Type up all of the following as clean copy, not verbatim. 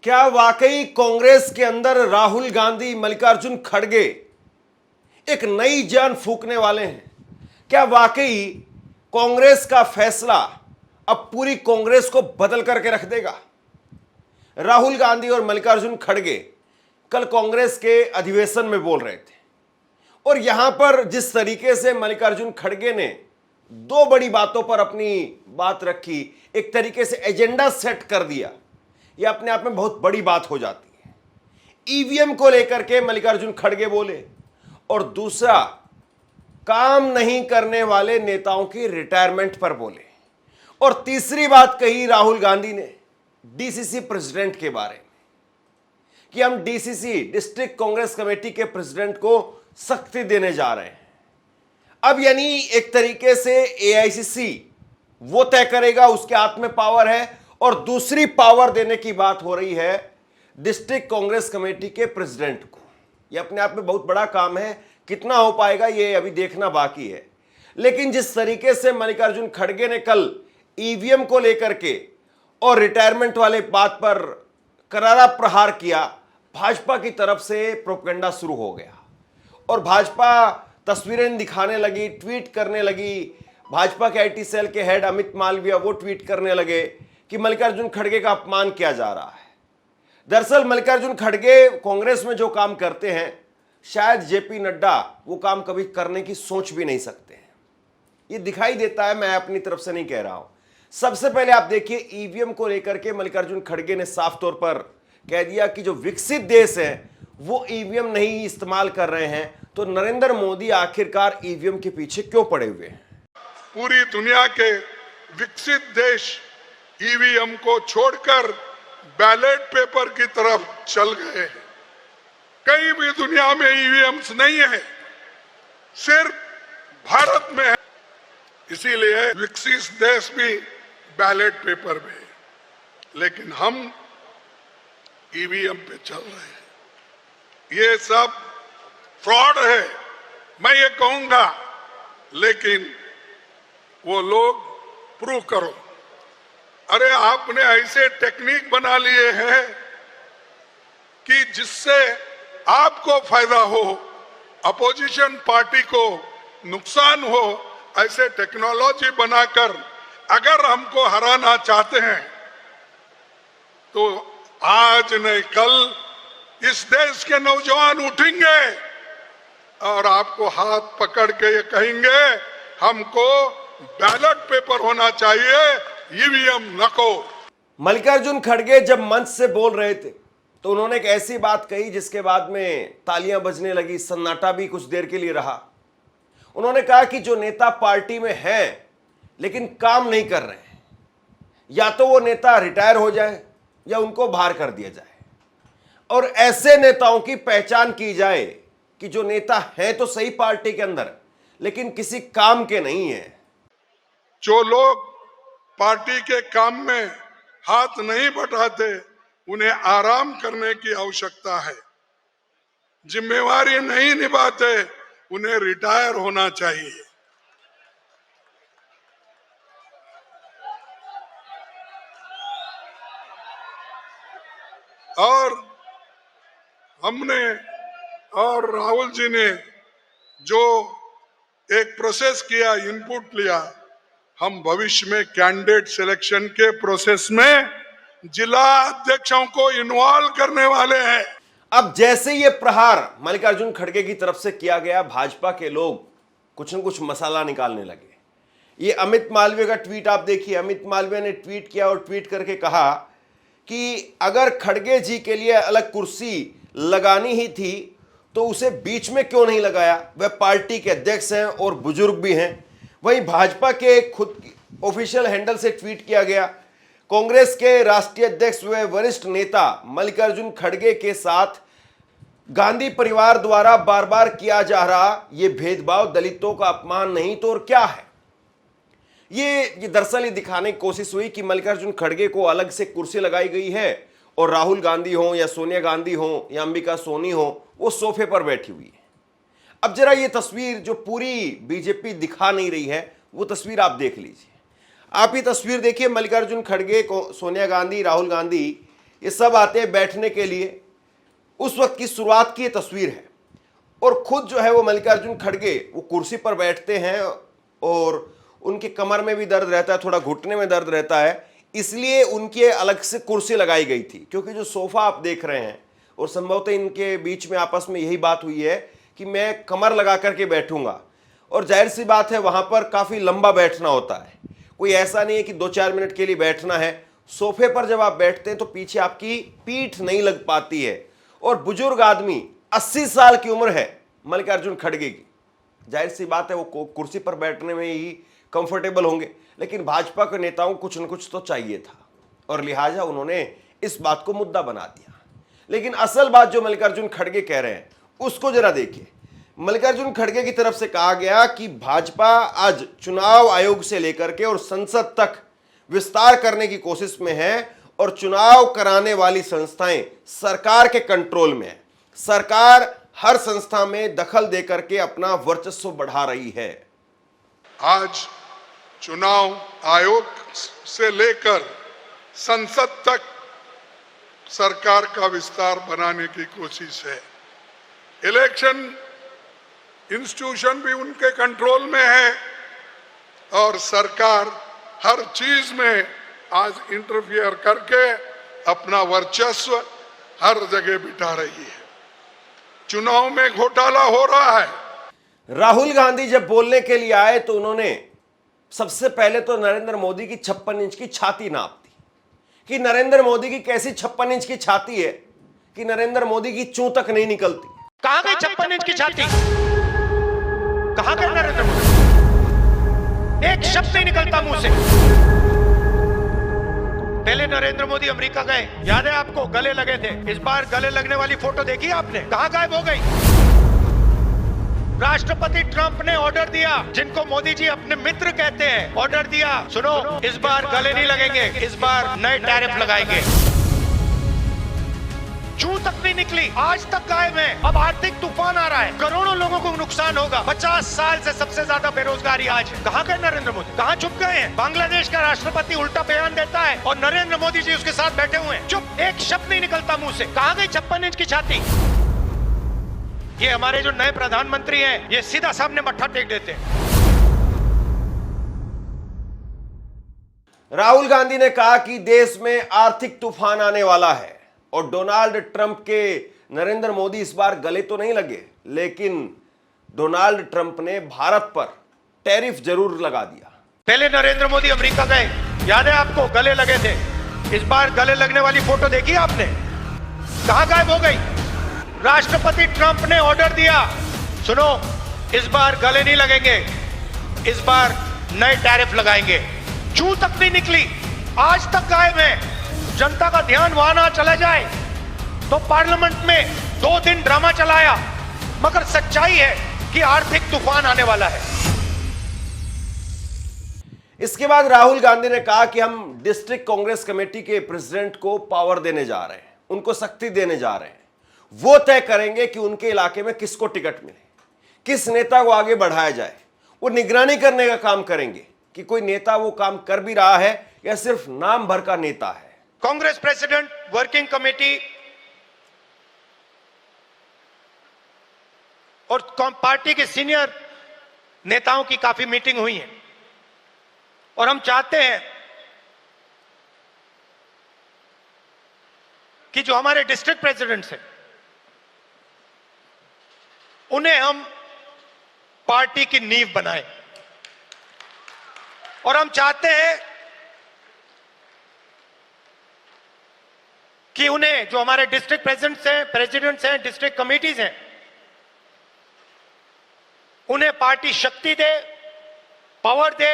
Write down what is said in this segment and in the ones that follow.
क्या वाकई कांग्रेस के अंदर राहुल गांधी, मल्लिकार्जुन खड़गे एक नई जान फूंकने वाले हैं? क्या वाकई कांग्रेस का फैसला अब पूरी कांग्रेस को बदल करके रख देगा? राहुल गांधी और मल्लिकार्जुन खड़गे कल कांग्रेस के अधिवेशन में बोल रहे थे और यहां पर जिस तरीके से मल्लिकार्जुन खड़गे ने दो बड़ी बातों पर अपनी बात रखी, एक तरीके से एजेंडा सेट कर दिया, यह अपने आप में बहुत बड़ी बात हो जाती है। ईवीएम को लेकर के मल्लिकार्जुन खड़गे बोले और दूसरा, काम नहीं करने वाले नेताओं की रिटायरमेंट पर बोले और तीसरी बात कही राहुल गांधी ने डीसीसी प्रेसिडेंट के बारे में कि हम डीसीसी, डिस्ट्रिक्ट कांग्रेस कमेटी के प्रेसिडेंट को सख्ती देने जा रहे हैं। अब यानी एक तरीके से एआईसीसी वो तय करेगा, उसके हाथ में पावर है, और दूसरी पावर देने की बात हो रही है डिस्ट्रिक्ट कांग्रेस कमेटी के प्रेसिडेंट को। यह अपने आप में बहुत बड़ा काम है, कितना हो पाएगा ये अभी देखना बाकी है। लेकिन जिस तरीके से मल्लिकार्जुन खड़गे ने कल ईवीएम को लेकर के और रिटायरमेंट वाले बात पर करारा प्रहार किया, भाजपा की तरफ से प्रोपेगेंडा शुरू हो गया और भाजपा तस्वीरें दिखाने लगी, ट्वीट करने लगी। भाजपा के आईटी सेल के हेड अमित मालवीय वो ट्वीट करने लगे कि मल्लिकार्जुन खड़गे का अपमान किया जा रहा है। दरअसल मल्लिकार्जुन खड़गे कांग्रेस में जो काम करते हैं, शायद जेपी नड्डा वो काम कभी करने की सोच भी नहीं सकते हैं। ये दिखाई देता है, मैं अपनी तरफ से नहीं कह रहा हूं। सबसे पहले आप देखिए, ईवीएम को लेकर के मल्लिकार्जुन खड़गे ने साफ तौर पर कह दिया कि जो विकसित देश है वो ईवीएम नहीं इस्तेमाल कर रहे हैं, तो नरेंद्र मोदी आखिरकार ईवीएम के पीछे क्यों पड़े हुए हैं? पूरी दुनिया के विकसित देश ईवीएम को छोड़कर बैलेट पेपर की तरफ चल गए हैं। कहीं भी दुनिया में ईवीएम्स नहीं है, सिर्फ भारत में है। इसीलिए विकसित देश भी बैलेट पेपर में है, लेकिन हम ईवीएम पे चल रहे हैं। ये सब फ्रॉड है, मैं ये कहूंगा, लेकिन वो लोग प्रूव करो। अरे आपने ऐसे टेक्निक बना लिए हैं कि जिससे आपको फायदा हो, अपोजिशन पार्टी को नुकसान हो, ऐसे टेक्नोलॉजी बनाकर अगर हमको हराना चाहते हैं तो आज नहीं कल इस देश के नौजवान उठेंगे और आपको हाथ पकड़ के ये कहेंगे हमको बैलेट पेपर होना चाहिए, ईवीएम नको। मल्लिकार्जुन खड़गे जब मंच से बोल रहे थे तो उन्होंने एक ऐसी बात कही जिसके बाद में तालियां बजने लगी, सन्नाटा भी कुछ देर के लिए रहा। उन्होंने कहा कि जो नेता पार्टी में हैं लेकिन काम नहीं कर रहे हैं, या तो वो नेता रिटायर हो जाए या उनको बाहर कर दिया जाए, और ऐसे नेताओं की पहचान की जाए कि जो नेता हैं तो सही पार्टी के अंदर लेकिन किसी काम के नहीं है। जो लोग पार्टी के काम में हाथ नहीं बटाते, उन्हें आराम करने की आवश्यकता है। जिम्मेवारी नहीं निभाते, उन्हें रिटायर होना चाहिए। और हमने और राहुल जी ने जो एक प्रोसेस किया, इनपुट लिया, हम भविष्य में कैंडिडेट सिलेक्शन के प्रोसेस में जिला अध्यक्षों को इन्वॉल्व करने वाले हैं। अब जैसे ये प्रहार मल्लिकार्जुन खड़गे की तरफ से किया गया, भाजपा के लोग कुछ न कुछ मसाला निकालने लगे। ये अमित मालवीय का ट्वीट आप देखिए। अमित मालवीय ने ट्वीट किया और ट्वीट करके कहा कि अगर खड़गे जी के लिए अलग कुर्सी लगानी ही थी तो उसे बीच में क्यों नहीं लगाया? वह पार्टी के अध्यक्ष हैं और बुजुर्ग भी हैं। वहीं भाजपा के खुद ऑफिशियल हैंडल से ट्वीट किया गया, कांग्रेस के राष्ट्रीय अध्यक्ष व वरिष्ठ नेता मल्लिकार्जुन खड़गे के साथ गांधी परिवार द्वारा बार बार किया जा रहा ये भेदभाव दलितों का अपमान नहीं तो और क्या है। ये दरअसल ये दिखाने की कोशिश हुई कि मल्लिकार्जुन खड़गे को अलग से कुर्सी लगाई गई है और राहुल गांधी हो या सोनिया गांधी हो या अंबिका सोनी हो, वो सोफे पर बैठी हुई है। अब जरा ये तस्वीर जो पूरी बीजेपी दिखा नहीं रही है, वो तस्वीर आप देख लीजिए। आप ये तस्वीर देखिए, मल्लिकार्जुन खड़गे को, सोनिया गांधी, राहुल गांधी ये सब आते हैं बैठने के लिए। उस वक्त की शुरुआत की ये तस्वीर है। और खुद जो है वो मल्लिकार्जुन खड़गे वो कुर्सी पर बैठते हैं और उनके कमर में भी दर्द रहता है, थोड़ा घुटने में दर्द रहता है, इसलिए उनके अलग से कुर्सी लगाई गई थी। क्योंकि जो सोफा आप देख रहे हैं, और संभवतः इनके बीच में आपस में यही बात हुई है कि मैं कमर लगा करके बैठूंगा, और जाहिर सी बात है वहां पर काफी लंबा बैठना होता है। कोई ऐसा नहीं है कि 2-4 मिनट के लिए बैठना है। सोफे पर जब आप बैठते हैं तो पीछे आपकी पीठ नहीं लग पाती है। और बुजुर्ग आदमी 80 साल की उम्र है मल्लिकार्जुन खड़गे की, जाहिर सी बात है वो कुर्सी पर बैठने में ही कंफर्टेबल होंगे। लेकिन भाजपा के नेताओं को कुछ न कुछ तो चाहिए था, और लिहाजा उन्होंने इस बात को मुद्दा बना दिया। लेकिन असल बात जो मल्लिकार्जुन खड़गे कह रहे हैं उसको जरा देखिए। मल्लिकार्जुन खड़गे की तरफ से कहा गया कि भाजपा आज चुनाव आयोग से लेकर के और संसद तक विस्तार करने की कोशिश में है, और चुनाव कराने वाली संस्थाएं सरकार के कंट्रोल में है। सरकार हर संस्था में दखल देकर के अपना वर्चस्व बढ़ा रही है। आज चुनाव आयोग से लेकर संसद तक सरकार का विस्तार बनाने की कोशिश है। इलेक्शन इंस्टीट्यूशन भी उनके कंट्रोल में है, और सरकार हर चीज में आज इंटरफियर करके अपना वर्चस्व हर जगह बिठा रही है। चुनाव में घोटाला हो रहा है। राहुल गांधी जब बोलने के लिए आए तो उन्होंने सबसे पहले तो नरेंद्र मोदी की 56 इंच की छाती नाप दी कि नरेंद्र मोदी की कैसी 56 इंच की छाती है कि नरेंद्र मोदी की चूं तक नहीं निकलती। कहां गई 56 इंच की छाती? कहां गए नरेंद्र मोदी? एक शब्द नहीं निकलता मुंह से। पहले नरेंद्र मोदी अमेरिका गए, याद है आपको, गले लगे थे। इस बार गले लगने वाली फोटो देखी आपने? कहां गायब हो गई? राष्ट्रपति ट्रंप ने ऑर्डर दिया, जिनको मोदी जी अपने मित्र कहते हैं, ऑर्डर दिया, सुनो इस बार गले नहीं लगेंगे, इस बार नए टैरिफ लगाएंगे। जूं तक नहीं निकली, आज तक गायब है। अब आर्थिक तूफान आ रहा है, करोड़ों लोगों को नुकसान होगा। 50 साल से सबसे ज्यादा बेरोजगारी आज है। कहां गए नरेंद्र मोदी? कहां छुप गए हैं? बांग्लादेश का राष्ट्रपति उल्टा बयान देता है और नरेंद्र मोदी जी उसके साथ बैठे हुए हैं, चुप, एक शब्द नहीं निकलता मुंह से। कहां गई 56 इंच की छाती? ये हमारे जो नए प्रधानमंत्री हैं, ये सीधा सामने मत्था टेक देते हैं। राहुल गांधी ने कहा कि देश में आर्थिक तूफान आने वाला है, और डोनाल्ड ट्रंप के नरेंद्र मोदी इस बार गले तो नहीं लगे, लेकिन डोनाल्ड ट्रंप ने भारत पर टैरिफ जरूर लगा दिया। पहले नरेंद्र मोदी अमेरिका गए, याद है आपको, गले लगे थे। इस बार गले लगने वाली फोटो देखी आपने? कहां गायब हो गई? राष्ट्रपति ट्रंप ने ऑर्डर दिया, सुनो इस बार गले नहीं लगेंगे, इस बार नए टैरिफ लगाएंगे। जूं तक नहीं निकली, आज तक गायब है। जनता का ध्यान वहां ना चला जाए तो पार्लियामेंट में 2 दिन ड्रामा चलाया, मगर सच्चाई है कि आर्थिक तूफान आने वाला है। इसके बाद राहुल गांधी ने कहा कि हम डिस्ट्रिक्ट कांग्रेस कमेटी के प्रेसिडेंट को पावर देने जा रहे हैं, उनको शक्ति देने जा रहे हैं। वो तय करेंगे कि उनके इलाके में किसको टिकट मिले, किस नेता को आगे बढ़ाया जाए। वो निगरानी करने का काम करेंगे कि कोई नेता वो काम कर भी रहा है या सिर्फ नाम भर का नेता है। कांग्रेस प्रेसिडेंट, वर्किंग कमेटी और पार्टी के सीनियर नेताओं की काफी मीटिंग हुई है, और हम चाहते हैं कि जो हमारे डिस्ट्रिक्ट प्रेसिडेंट्स हैं उन्हें हम पार्टी की नींव बनाएं, और हम चाहते हैं कि उन्हें, जो हमारे डिस्ट्रिक्ट प्रेसिडेंट्स हैं, डिस्ट्रिक्ट कमेटीज हैं, उन्हें पार्टी शक्ति दे, पावर दे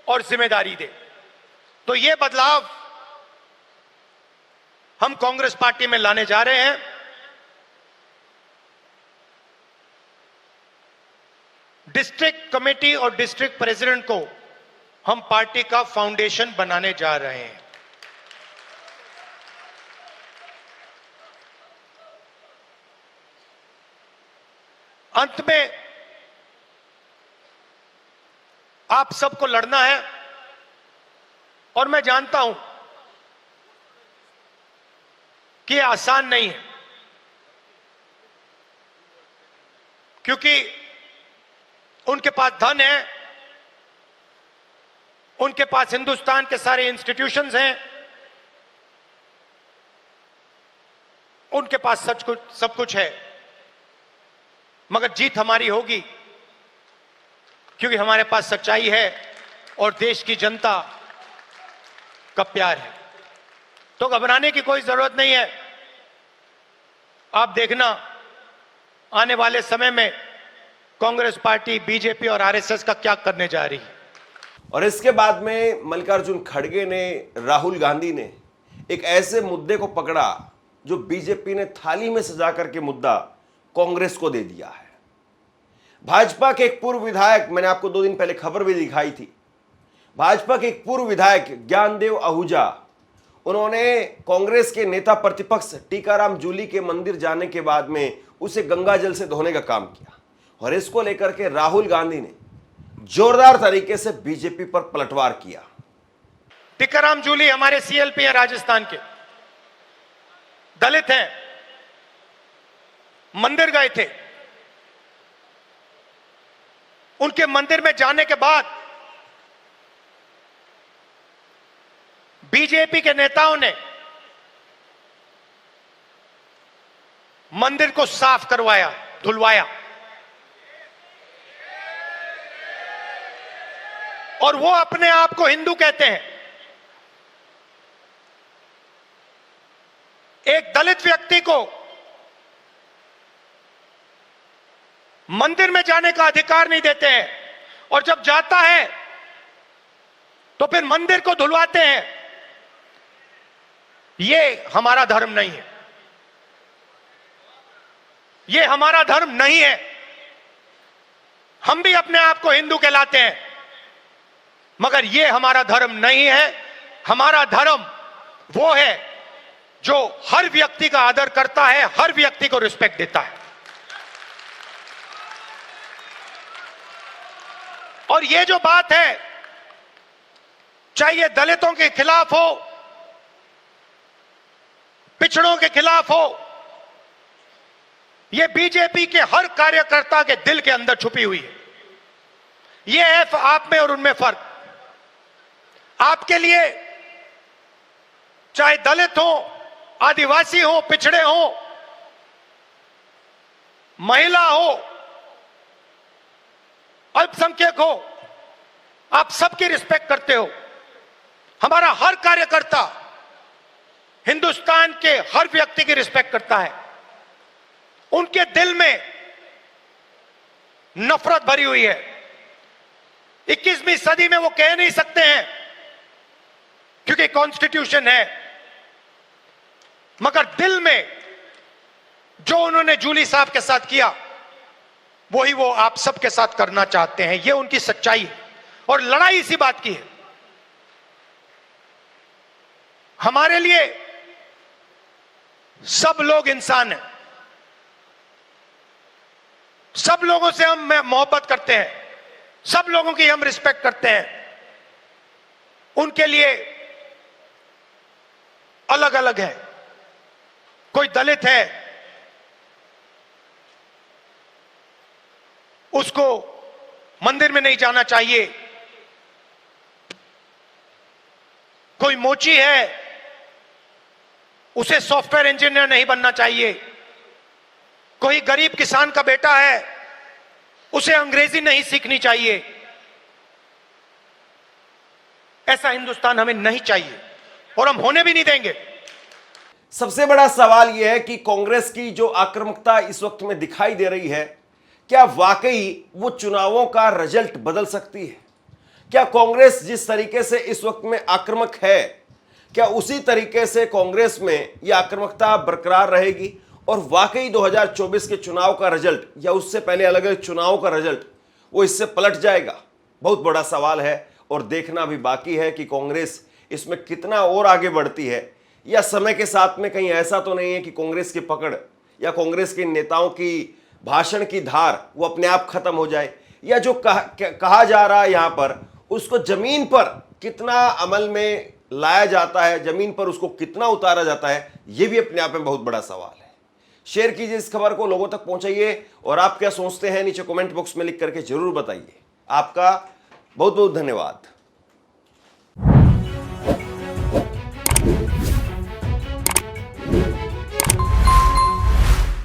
और जिम्मेदारी दे। तो ये बदलाव हम कांग्रेस पार्टी में लाने जा रहे हैं। डिस्ट्रिक्ट कमेटी और डिस्ट्रिक्ट प्रेसिडेंट को हम पार्टी का फाउंडेशन बनाने जा रहे हैं। अंत में आप सबको लड़ना है, और मैं जानता हूं कि यह आसान नहीं है, क्योंकि उनके पास धन है, उनके पास हिंदुस्तान के सारे इंस्टीट्यूशंस हैं, उनके पास सब कुछ है, मगर जीत हमारी होगी क्योंकि हमारे पास सच्चाई है और देश की जनता का प्यार है। तो घबराने की कोई जरूरत नहीं है। आप देखना आने वाले समय में कांग्रेस पार्टी, बीजेपी और आरएसएस का क्या करने जा रही है। और इसके बाद में मल्लिकार्जुन खड़गे ने, राहुल गांधी ने एक ऐसे मुद्दे को पकड़ा जो बीजेपी ने थाली में सजा करके मुद्दा कांग्रेस को दे दिया है। भाजपा के एक पूर्व विधायक, मैंने आपको 2 दिन पहले खबर भी दिखाई थी, भाजपा के एक पूर्व विधायक ज्ञानदेव आहूजा, उन्होंने कांग्रेस के नेता प्रतिपक्ष टीकाराम जूली के मंदिर जाने के बाद में उसे गंगा जल से धोने का काम किया। और इसको लेकर के राहुल गांधी ने जोरदार तरीके से बीजेपी पर पलटवार किया। टीकाराम जूली हमारे सीएलपी हैं, राजस्थान के, दलित हैं, मंदिर गए थे। उनके मंदिर में जाने के बाद बीजेपी के नेताओं ने मंदिर को साफ करवाया, धुलवाया, और वो अपने आप को हिंदू कहते हैं। एक दलित व्यक्ति को मंदिर में जाने का अधिकार नहीं देते हैं, और जब जाता है तो फिर मंदिर को धुलवाते हैं। ये हमारा धर्म नहीं है, ये हमारा धर्म नहीं है। हम भी अपने आप को हिंदू कहलाते हैं, मगर ये हमारा धर्म नहीं है। हमारा धर्म वो है जो हर व्यक्ति का आदर करता है, हर व्यक्ति को रिस्पेक्ट देता है। और ये जो बात है, चाहे ये दलितों के खिलाफ हो, पिछड़ों के खिलाफ हो, ये बीजेपी के हर कार्यकर्ता के दिल के अंदर छुपी हुई है। ये है आप में और उनमें फर्क। आपके लिए चाहे दलित हो, आदिवासी हो, पिछड़े हो, महिला हो, अल्पसंख्यक हो, आप सबकी रिस्पेक्ट करते हो। हमारा हर कार्यकर्ता हिंदुस्तान के हर व्यक्ति की रिस्पेक्ट करता है। उनके दिल में नफरत भरी हुई है। 21वीं सदी में वो कह नहीं सकते हैं क्योंकि कॉन्स्टिट्यूशन है, मगर दिल में जो उन्होंने जूली साहब के साथ किया वही वो आप सबके साथ करना चाहते हैं। ये उनकी सच्चाई है और लड़ाई इसी बात की है। हमारे लिए सब लोग इंसान हैं, सब लोगों से हम मोहब्बत करते हैं, सब लोगों की हम रिस्पेक्ट करते हैं। उनके लिए अलग अलग है। कोई दलित है, उसको मंदिर में नहीं जाना चाहिए। कोई मोची है, उसे सॉफ्टवेयर इंजीनियर नहीं बनना चाहिए। कोई गरीब किसान का बेटा है, उसे अंग्रेजी नहीं सीखनी चाहिए। ऐसा हिंदुस्तान हमें नहीं चाहिए और हम होने भी नहीं देंगे। सबसे बड़ा सवाल यह है कि कांग्रेस की जो आक्रामकता इस वक्त में दिखाई दे रही है, क्या वाकई वो चुनावों का रिजल्ट बदल सकती है? क्या कांग्रेस जिस तरीके से इस वक्त में आक्रामक है, क्या उसी तरीके से कांग्रेस में यह आक्रामकता बरकरार रहेगी और वाकई 2024 के चुनाव का रिजल्ट या उससे पहले अलग अलग चुनावों का रिजल्ट वो इससे पलट जाएगा? बहुत बड़ा सवाल है और देखना भी बाकी है कि कांग्रेस इसमें कितना और आगे बढ़ती है, या समय के साथ में कहीं ऐसा तो नहीं है कि कांग्रेस की पकड़ या कांग्रेस के नेताओं की भाषण की धार वो अपने आप खत्म हो जाए, या जो कहा जा रहा है यहां पर उसको जमीन पर कितना अमल में लाया जाता है, जमीन पर उसको कितना उतारा जाता है, यह भी अपने आप में बहुत बड़ा सवाल है। शेयर कीजिए इस खबर को, लोगों तक पहुंचाइए, और आप क्या सोचते हैं नीचे कमेंट बॉक्स में लिख करके जरूर बताइए। आपका बहुत बहुत धन्यवाद।